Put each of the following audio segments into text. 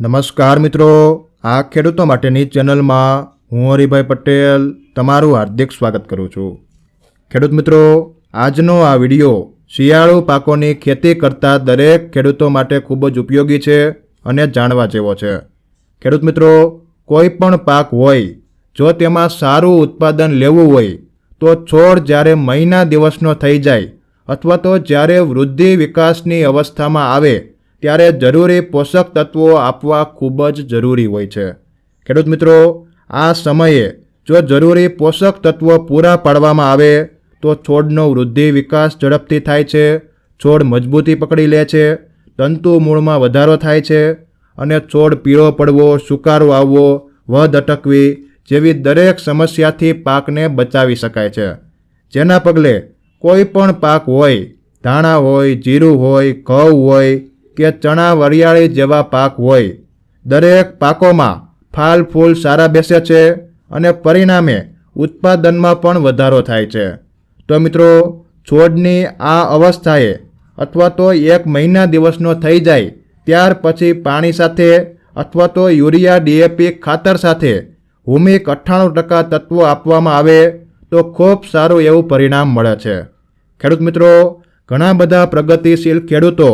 નમસ્કાર મિત્રો, આ ખેડૂતો માટેની ચેનલમાં હું હરિભાઈ પટેલ તમારું હાર્દિક સ્વાગત કરું છું। ખેડૂત મિત્રો, આજનો આ વિડીયો શિયાળુ પાકોની ખેતી કરતા દરેક ખેડૂતો માટે ખૂબ જ ઉપયોગી છે અને જાણવા જેવો છે। ખેડૂત મિત્રો, કોઈ પણ પાક હોય, જો તેમાં સારું ઉત્પાદન લેવું હોય તો છોડ જ્યારે મહિના દિવસનો થઈ જાય અથવા તો જ્યારે વૃદ્ધિ વિકાસની અવસ્થામાં આવે ત્યારે જરૂરી પોષક તત્વો આપવા ખૂબ જ જરૂરી હોય છે। ખેડૂત મિત્રો, આ સમયે જો જરૂરી પોષક તત્વો પૂરા પાડવામાં આવે તો છોડનો વૃદ્ધિ વિકાસ ઝડપથી થાય છે, છોડ મજબૂતી પકડી લે છે, તંતુ મૂળમાં વધારો થાય છે અને છોડ પીળો પડવો, સુકારો આવવો, વધ અટકવી જેવી દરેક સમસ્યાથી પાકને બચાવી શકાય છે। જેના પગલે કોઈ પણ પાક હોય, ધાણા હોય, જીરું હોય, ઘઉં હોય કે ચણા વરિયાળી જેવા પાક હોય, દરેક પાકોમાં ફાલ ફૂલ સારા બેસે છે અને પરિણામે ઉત્પાદનમાં પણ વધારો થાય છે। તો મિત્રો, છોડની આ અવસ્થાએ અથવા તો 1 મહિના દિવસનો થઈ જાય ત્યાર પછી પાણી સાથે અથવા તો યુરિયા ડીએપી ખાતર સાથે હુમિક 98% તત્વો આપવામાં આવે તો ખૂબ સારું એવું પરિણામ મળે છે। ખેડૂત મિત્રો, ઘણા બધા પ્રગતિશીલ ખેડૂતો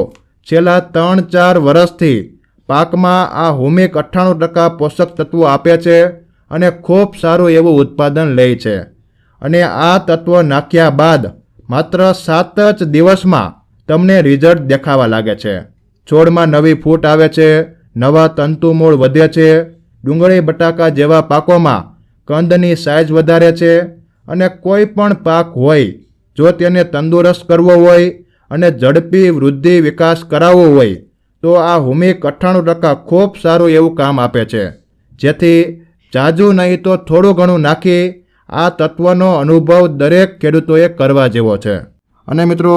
છેલ્લા 3-4 વર્ષથી પાકમાં આ હુમિક 98% પોષક તત્વો આપે છે અને ખૂબ સારું એવું ઉત્પાદન લે છે અને આ તત્વો નાખ્યા બાદ માત્ર 7 જ દિવસમાં તમને રિઝલ્ટ દેખાવા લાગે છે। છોડમાં નવી ફૂટ આવે છે, નવા તંતુ મૂળ વધે છે, ડુંગળી બટાકા જેવા પાકોમાં કંદની સાઇઝ વધારે છે અને કોઈ પણ પાક હોય, જો તેને તંદુરસ્ત કરવો હોય અને ઝડપી વૃદ્ધિ વિકાસ કરાવવો હોય તો આ હુમિક 98% ખૂબ સારું એવું કામ આપે છે। જેથી જાજુ નહીં તો થોડું ઘણું નાખી આ તત્વનો અનુભવ દરેક ખેડૂતોએ કરવા જેવો છે। અને મિત્રો,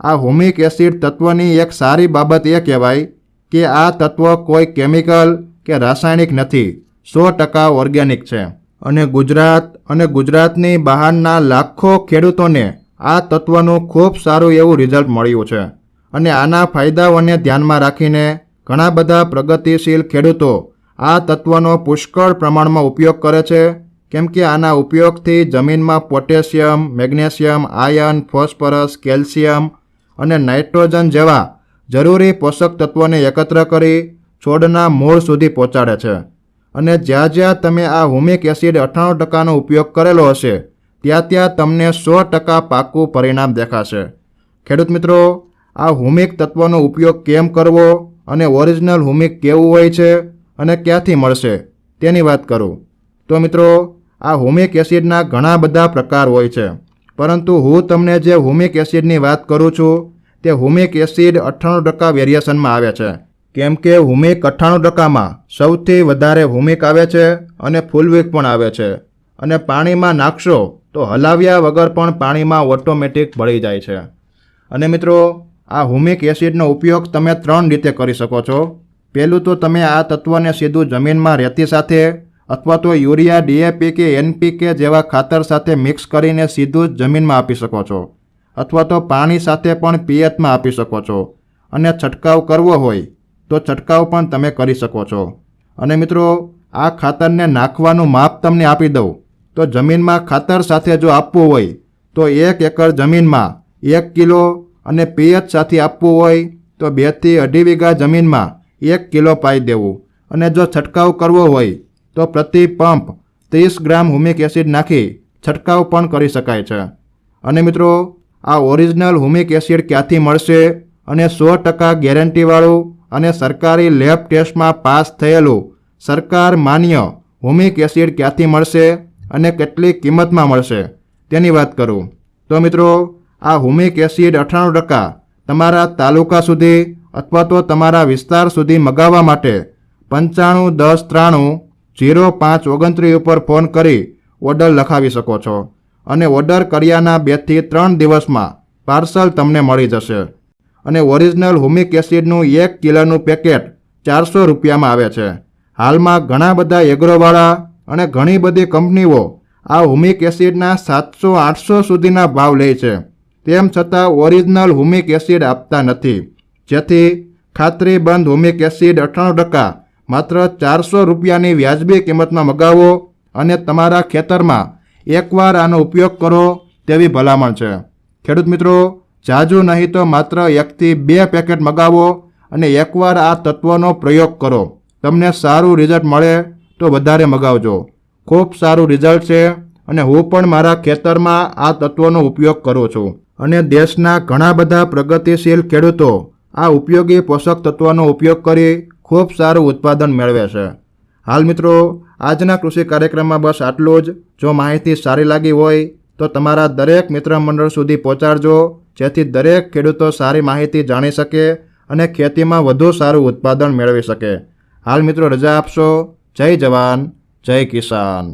આ હુમિક એસિડ તત્વની એક સારી બાબત એ કહેવાય કે આ તત્વ કોઈ કેમિકલ કે રાસાયણિક નથી, 100% ઓર્ગેનિક છે અને ગુજરાત અને ગુજરાતની બહારના લાખો ખેડૂતોને આ તત્વનું ખૂબ સારું એવું રિઝલ્ટ મળ્યું છે અને આના ફાયદાઓને ધ્યાનમાં રાખીને ઘણા બધા પ્રગતિશીલ ખેડૂતો આ તત્વનો પુષ્કળ પ્રમાણમાં ઉપયોગ કરે છે, કેમ કે આના ઉપયોગથી જમીનમાં potassium, magnesium, iron, phosphorus, calcium અને નાઇટ્રોજન જેવા જરૂરી પોષક તત્વોને એકત્ર કરી છોડના મૂળ સુધી પહોંચાડે છે અને જ્યાં જ્યાં તમે આ હુમિક એસિડ 98%નો ઉપયોગ કરેલો હશે ત્યાં ત્યાં તમને 100% પાકું પરિણામ દેખાશે। ખેડૂત મિત્રો, આ હુમિક તત્વનો ઉપયોગ કેમ કરવો અને ઓરિજિનલ હુમિક કેવું હોય છે અને ક્યાંથી મળશે તેની વાત કરું તો મિત્રો, આ હુમિક એસિડના ઘણા બધા પ્રકાર હોય છે, પરંતુ હું તમને જે હુમિક એસિડની વાત કરું છું તે હુમિક એસિડ 98% વેરિએશનમાં આવે છે, કેમ કે હુમિક 98%માં સૌથી વધારે હુમિક આવે છે અને ફૂલવિક પણ આવે છે અને પાણીમાં નાખશો તો હલાવ્યા વગર પણ પાણીમાં ઓટોમેટિક ભળી જાય છે। અને મિત્રો, આ હુમિક એસિડનો ઉપયોગ તમે 3 રીતે કરી શકો છો। પહેલું તો તમે આ તત્વને સીધું જમીનમાં રેતી સાથે અથવા તો યુરિયા ડીએપી કે એનપીકે જેવા ખાતર સાથે મિક્સ કરીને સીધું જ જમીનમાં આપી શકો છો અથવા તો પાણી સાથે પણ પિયતમાં આપી શકો છો અને છંટકાવ કરવો હોય તો છંટકાવ પણ તમે કરી શકો છો। અને મિત્રો, આ ખાતરને નાખવાનું માપ તમને આપી દઉં તો જમીનમાં ખાતર સાથે જો આપવું હોય તો 1 એકર જમીનમાં 1 કિલો અને પિયત સાથે આપવું હોય તો 2 થી 2.5 વીઘા જમીનમાં 1 કિલો પાઈ દેવું અને જો છંટકાવ કરવો હોય તો પ્રતિ પંપ 30 ગ્રામ હુમિક એસિડ નાખી છંટકાવ પણ કરી શકાય છે। અને મિત્રો, આ ઓરિજિનલ હુમિક એસિડ ક્યાંથી મળશે અને 100% ગેરંટીવાળું અને સરકારી લેબ ટેસ્ટમાં પાસ થયેલું સરકાર માન્ય હુમિક એસિડ ક્યાંથી મળશે અને કેટલી કિંમતમાં મળશે તેની વાત કરું તો મિત્રો, આ હુમિક એસિડ 98% તમારા તાલુકા સુધી અથવા તો તમારા વિસ્તાર સુધી મગાવવા માટે 9510930529 ઉપર ફોન કરી ઓર્ડર લખાવી શકો છો અને ઓર્ડર કર્યાના 2 થી 3 દિવસમાં પાર્સલ તમને મળી જશે। અને ઓરિજિનલ હુમિક એસિડનું 1 કિલોનું પેકેટ 400 રૂપિયામાં આવે છે। હાલમાં ઘણા બધા એગ્રોવાળા અને ઘણી બધી કંપનીઓ આ હુમિક એસિડના 700-800 સુધીના ભાવ લે છે, તેમ છતાં ઓરિજિનલ હુમિક એસિડ આપતા નથી, જેથી ખાતરીબંધ હુમિક એસિડ 98% માત્ર 400 રૂપિયાની વ્યાજબી કિંમતમાં મગાવો અને તમારા ખેતરમાં એકવાર આનો ઉપયોગ કરો તેવી ભલામણ છે. ખેડૂત મિત્રો, જાજુ નહીં તો માત્ર 1 થી 2 પેકેટ મગાવો અને એકવાર આ તત્વનો પ્રયોગ કરો. તમને સારું રિઝલ્ટ મળે તો વધારે મગાવજો. ખૂબ સારું રિઝલ્ટ છે અને હું પણ મારા ખેતરમાં આ તત્વનો ઉપયોગ કરું છું અને દેશના ઘણા બધા પ્રગતિશીલ ખેડૂતો આ ઉપયોગી પોષક તત્વનો ઉપયોગ કરી ખૂબ સારું ઉત્પાદન મેળવે છે. હાલ મિત્રો, આજના કૃષિ કાર્યક્રમમાં બસ આટલું જ. જો માહિતી સારી લાગી હોય તો તમારા દરેક મિત્ર મંડળ સુધી પહોંચાડજો, જેથી દરેક ખેડૂતો સારી માહિતી જાણી શકે અને ખેતીમાં વધુ સારું ઉત્પાદન મેળવી શકે. હાલ મિત્રો રજા આપશો. જય જવાન, જય કિસાન.